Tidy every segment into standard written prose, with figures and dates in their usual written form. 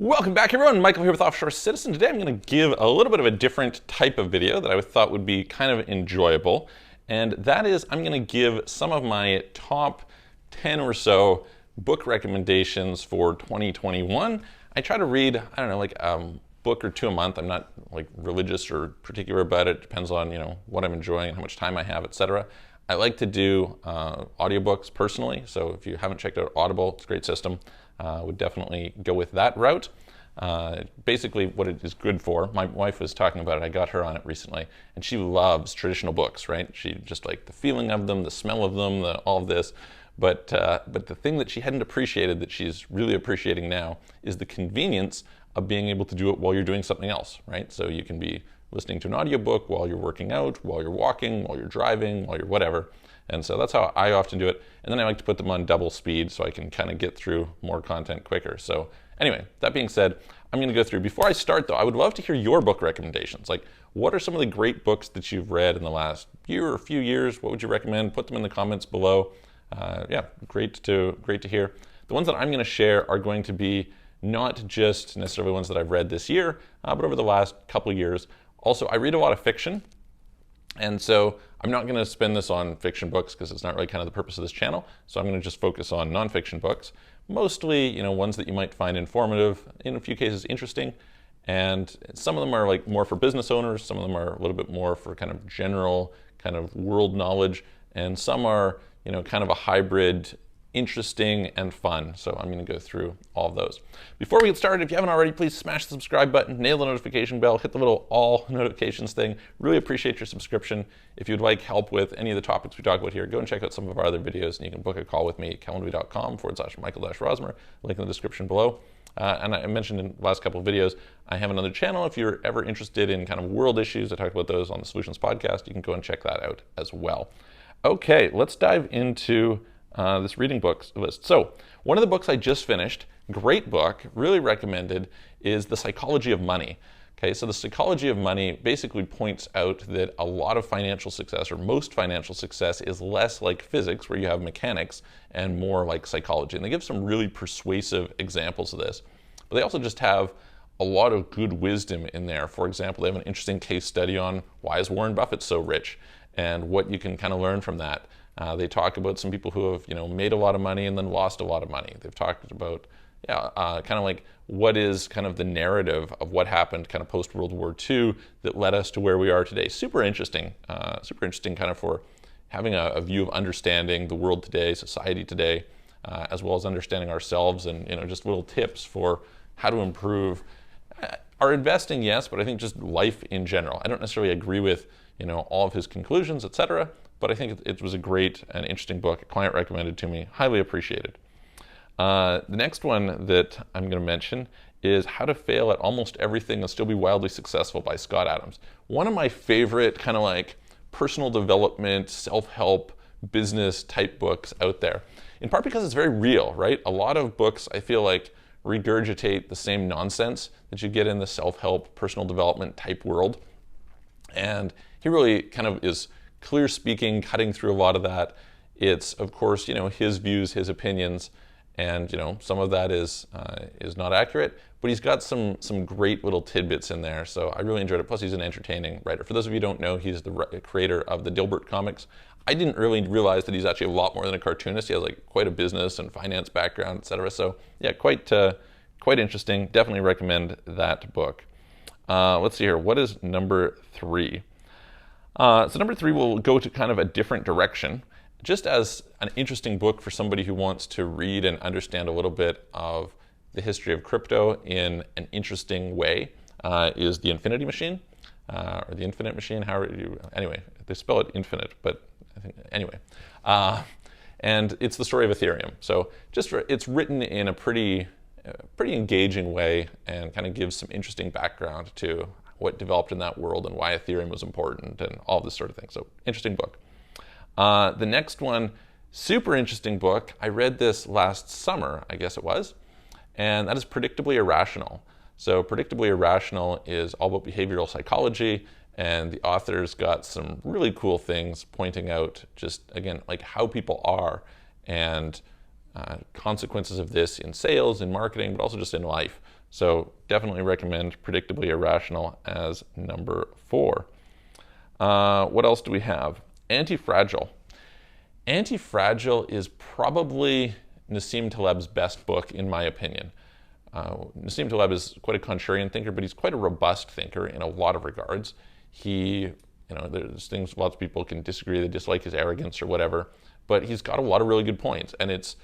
Welcome back, everyone. Michael here with Offshore Citizen. Today I'm going to give a little bit of a different type of video that I thought would be kind of enjoyable. And that is, I'm going to give some of my top 10 or so book recommendations for 2021. I try to read, I don't know, like a book or two a month. I'm not like religious or particular about it. It depends on, what I'm enjoying and how much time I have, etc. I like to do audiobooks personally. So if you haven't checked out Audible, it's a great system. Would definitely go with that route. Basically what it is good for, my wife was talking about it, I got her on it recently, and she loves traditional books, right? She just like the feeling of them, the smell of them, all of this. But the thing that she hadn't appreciated that she's really appreciating now is the convenience of being able to do it while you're doing something else, right? So you can be listening to an audiobook while you're working out, while you're walking, while you're driving, while you're whatever. And so that's how I often do it. And then I like to put them on double speed so I can kind of get through more content quicker. So anyway, that being said, I'm going to go through. Before I start though, I would love to hear your book recommendations. Like, what are some of the great books that you've read in the last year or few years? What would you recommend? Put them in the comments below. Yeah, great to hear. The ones that I'm going to share are going to be not just necessarily ones that I've read this year, but over the last couple of years. Also, I read a lot of fiction. And so I'm not going to spend this on fiction books because it's not really kind of the purpose of this channel. So I'm going to just focus on nonfiction books, mostly, ones that you might find informative, in a few cases interesting. And some of them are like more for business owners. Some of them are a little bit more for kind of general kind of world knowledge. And some are, kind of a hybrid, interesting and fun. So I'm going to go through all of those. Before we get started, if you haven't already, please smash the subscribe button, nail the notification bell, hit the little all notifications thing. Really appreciate your subscription. If you'd like help with any of the topics we talk about here, go and check out some of our other videos, and you can book a call with me at calendly.com/Michael-Rosmer, link in the description below. And I mentioned in the last couple of videos, I have another channel. If you're ever interested in kind of world issues, I talk about those on the Solutions Podcast. You can go and check that out as well. Okay, let's dive into this reading books list. So one of the books I just finished, great book, really recommended, is The Psychology of Money. Okay, so The Psychology of Money basically points out that a lot of financial success, or most financial success, is less like physics, where you have mechanics, and more like psychology. And they give some really persuasive examples of this. But they also just have a lot of good wisdom in there. For example, they have an interesting case study on why is Warren Buffett so rich, and what you can kind of learn from that. They talk about some people who have, made a lot of money and then lost a lot of money. They've talked about, kind of like what is kind of the narrative of what happened kind of post World War II that led us to where we are today. Super interesting kind of for having a view of understanding the world today, society today, as well as understanding ourselves, and just little tips for how to improve our investing, yes, but I think just life in general. I don't necessarily agree with all of his conclusions, etc. But I think it was a great and interesting book. A client recommended to me, highly appreciated. The next one that I'm going to mention is How to Fail at Almost Everything and Still Be Wildly Successful by Scot Adams. One of my favorite kind of like personal development, self-help, business type books out there. In part because it's very real, right? A lot of books, I feel like, regurgitate the same nonsense that you get in the self-help, personal development type world. And he really kind of is clear speaking, cutting through a lot of that. It's, of course, his views, his opinions, and some of that is not accurate, but he's got some great little tidbits in there. So I really enjoyed it. Plus, he's an entertaining writer. For those of you who don't know, he's the creator of the Dilbert comics. I didn't really realize that he's actually a lot more than a cartoonist. He has like quite a business and finance background, etc. So yeah, quite interesting. Definitely recommend that book. Let's see here. What is number 3? So number 3 will go to kind of a different direction. Just as an interesting book for somebody who wants to read and understand a little bit of the history of crypto in an interesting way, is The Infinity Machine, or The Infinite Machine, anyway, they spell it infinite, but I think, anyway. And it's the story of Ethereum. So it's written in a pretty engaging way, and kind of gives some interesting background to what developed in that world and why Ethereum was important and all this sort of thing. So interesting book. The next one, super interesting book. I read this last summer, I guess it was, and that is Predictably Irrational. So Predictably Irrational is all about behavioral psychology, and the author's got some really cool things pointing out just, again, like how people are, and consequences of this in sales, in marketing, but also just in life. So definitely recommend Predictably Irrational as number 4. What else do we have? Antifragile. Antifragile is probably Nassim Taleb's best book, in my opinion. Nassim Taleb is quite a contrarian thinker, but he's quite a robust thinker in a lot of regards. There's things lots of people can disagree, they dislike his arrogance or whatever, but he's got a lot of really good points. And it's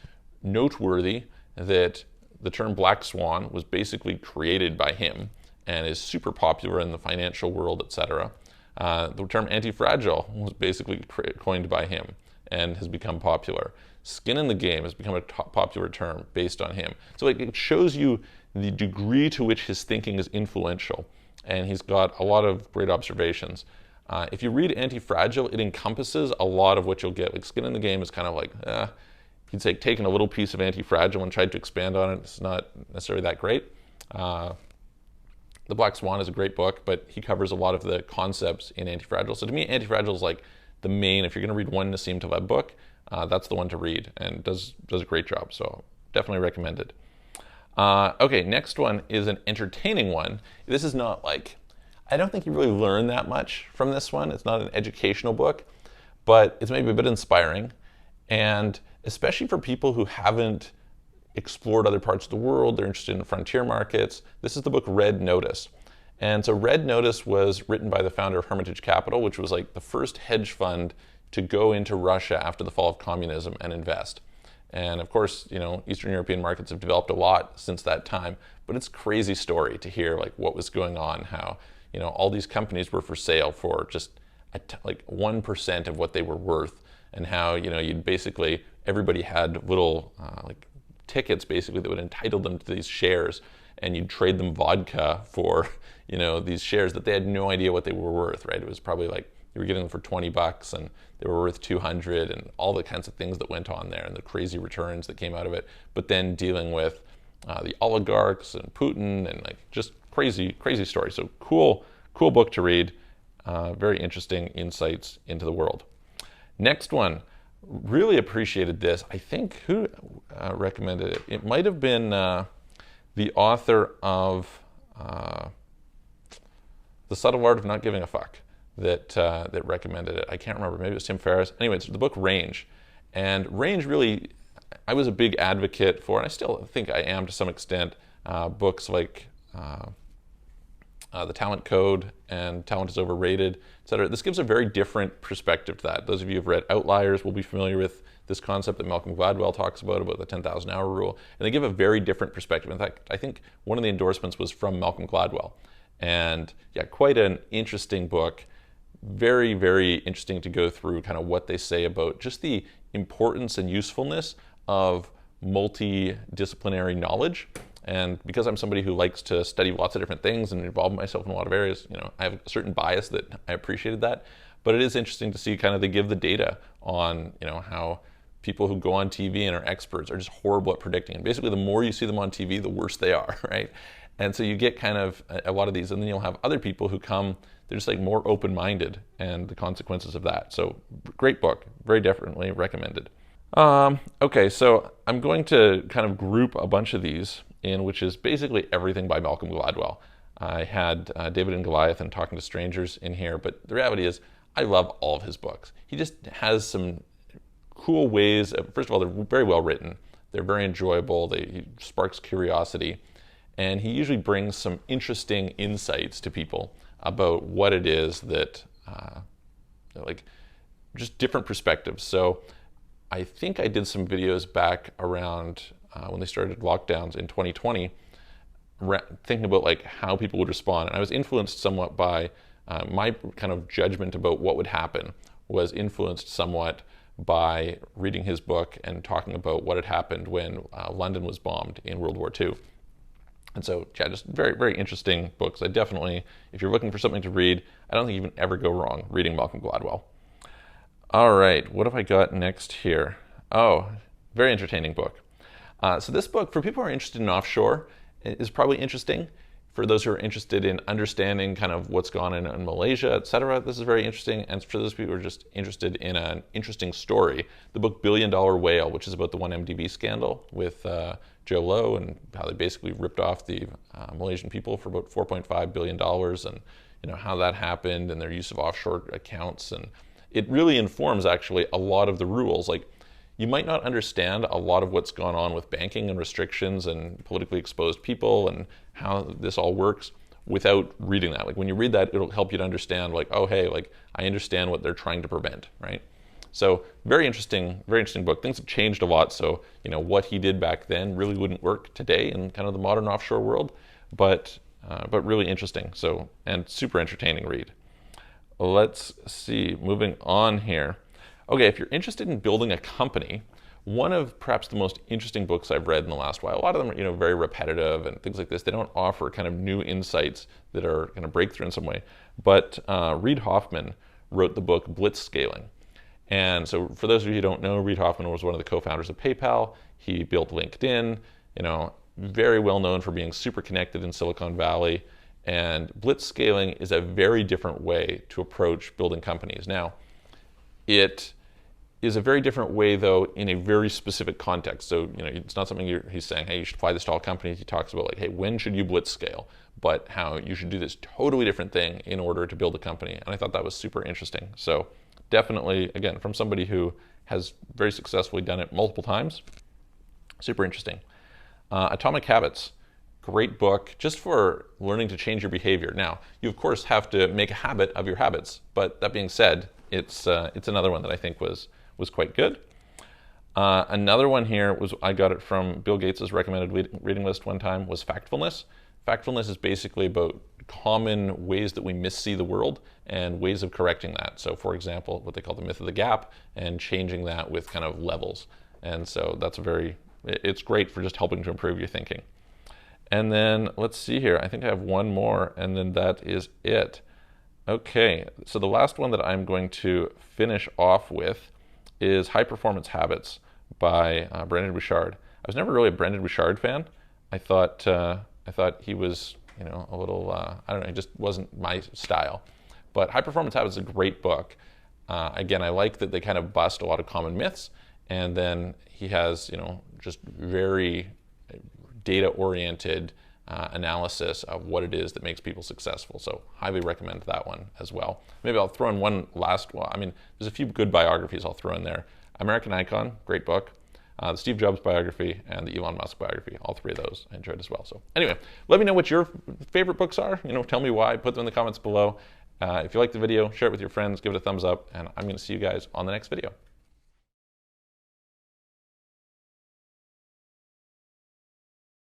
noteworthy that the term black swan was basically created by him and is super popular in the financial world, etc. The term anti-fragile was basically coined by him and has become popular. Skin in the game has become a popular term based on him. So it shows you the degree to which his thinking is influential, and he's got a lot of great observations. If you read Antifragile, it encompasses a lot of what you'll get. Like Skin in the Game is kind of like, he'd say taken a little piece of Antifragile and tried to expand on it. It's not necessarily that great. The Black Swan is a great book, but he covers a lot of the concepts in Antifragile. So to me, Antifragile is like the main, if you're going to read one Nassim Taleb book, that's the one to read, and does a great job. So definitely recommended. Okay, next one is an entertaining one. This is not like, I don't think you really learn that much from this one. It's not an educational book, but it's maybe a bit inspiring. And especially for people who haven't explored other parts of the world, they're interested in frontier markets. This is the book Red Notice. And so Red Notice was written by the founder of Hermitage Capital, which was like the first hedge fund to go into Russia after the fall of communism and invest. And of course, Eastern European markets have developed a lot since that time, but it's a crazy story to hear like what was going on, how, all these companies were for sale for just like 1% of what they were worth, and how, you'd basically, everybody had little like tickets basically that would entitle them to these shares, and you'd trade them vodka for, these shares that they had no idea what they were worth, right? It was probably like you were getting them for $20 and they were worth 200, and all the kinds of things that went on there and the crazy returns that came out of it. But then dealing with the oligarchs and Putin and like just crazy story. So cool book to read. Very interesting insights into the world. Next one, really appreciated this. I think who recommended it? It might have been the author of The Subtle Art of Not Giving a Fuck that recommended it. I can't remember. Maybe it was Tim Ferriss. Anyway, it's the book Range. And Range really, I was a big advocate for, and I still think I am to some extent, books like The Talent Code and Talent is Overrated, etc. This gives a very different perspective to that. Those of you who've read Outliers will be familiar with this concept that Malcolm Gladwell talks about the 10,000 hour rule. And they give a very different perspective. In fact, I think one of the endorsements was from Malcolm Gladwell. And yeah, quite an interesting book. Very, very interesting to go through kind of what they say about just the importance and usefulness of multidisciplinary knowledge. And because I'm somebody who likes to study lots of different things and involve myself in a lot of areas, I have a certain bias that I appreciated that. But it is interesting to see kind of they give the data on, how people who go on TV and are experts are just horrible at predicting. And basically, the more you see them on TV, the worse they are, right? And so you get kind of a lot of these, and then you'll have other people who come, they're just like more open-minded, and the consequences of that. So great book, very definitely recommended. Okay, so I'm going to kind of group a bunch of these in, which is basically everything by Malcolm Gladwell. I had David and Goliath and Talking to Strangers in here, but the reality is I love all of his books. He just has some cool ways of, first of all, they're very well written, they're very enjoyable, he sparks curiosity, and he usually brings some interesting insights to people about what it is that, like, just different perspectives. So I think I did some videos back around when they started lockdowns in 2020, thinking about like how people would respond. And I was influenced somewhat by my kind of judgment about what would happen was influenced somewhat by reading his book and talking about what had happened when London was bombed in World War II. And so, yeah, just very, very interesting books. I definitely, if you're looking for something to read, I don't think you can ever go wrong reading Malcolm Gladwell. All right, what have I got next here? Oh, very entertaining book. So this book, for people who are interested in offshore, is probably interesting. For those who are interested in understanding kind of what's gone on in Malaysia, etc., this is very interesting. And for those people who are just interested in an interesting story, the book $1 Billion Whale, which is about the 1MDB scandal with Joe Low and how they basically ripped off the Malaysian people for about $4.5 billion, and how that happened and their use of offshore accounts. And it really informs actually a lot of the rules. Like, you might not understand a lot of what's gone on with banking and restrictions and politically exposed people and how this all works without reading that. Like, when you read that, it'll help you to understand, like, oh, hey, like, I understand what they're trying to prevent, right? So very interesting book. Things have changed a lot. So, what he did back then really wouldn't work today in kind of the modern offshore world, but really interesting. So, and super entertaining read. Let's see, moving on here. Okay, if you're interested in building a company, one of perhaps the most interesting books I've read in the last while, a lot of them are very repetitive and things like this. They don't offer kind of new insights that are going to break through in some way. But Reid Hoffman wrote the book Blitz Scaling. And so for those of you who don't know, Reid Hoffman was one of the co-founders of PayPal. He built LinkedIn, very well known for being super connected in Silicon Valley. And Blitz Scaling is a very different way to approach building companies. Now, it is a very different way, though, in a very specific context. So, it's not something he's saying, hey, you should apply this to all companies. He talks about, like, hey, when should you blitz scale? But how you should do this totally different thing in order to build a company. And I thought that was super interesting. So definitely, again, from somebody who has very successfully done it multiple times, super interesting. Atomic Habits. Great book just for learning to change your behavior. Now, you, of course, have to make a habit of your habits. But that being said, it's another one that I think was quite good. Another one here was, I got it from Bill Gates' recommended reading list one time, was Factfulness. Factfulness is basically about common ways that we missee the world and ways of correcting that. So, for example, what they call the myth of the gap and changing that with kind of levels. And so it's great for just helping to improve your thinking. And then let's see here. I think I have one more, and then that is it. Okay, so the last one that I'm going to finish off with is High Performance Habits by Brendon Burchard. I was never really a Brendon Burchard fan. I thought he was, a little, I don't know, it just wasn't my style. But High Performance Habits is a great book. Again, I like that they kind of bust a lot of common myths, and then he has, just very data-oriented analysis of what it is that makes people successful. So highly recommend that one as well. Maybe I'll throw in one last one. I mean, there's a few good biographies I'll throw in there. American Icon, great book. The Steve Jobs biography and the Elon Musk biography. All three of those I enjoyed as well. So anyway, let me know what your favorite books are. Tell me why. Put them in the comments below. If you like the video, share it with your friends, give it a thumbs up, and I'm going to see you guys on the next video.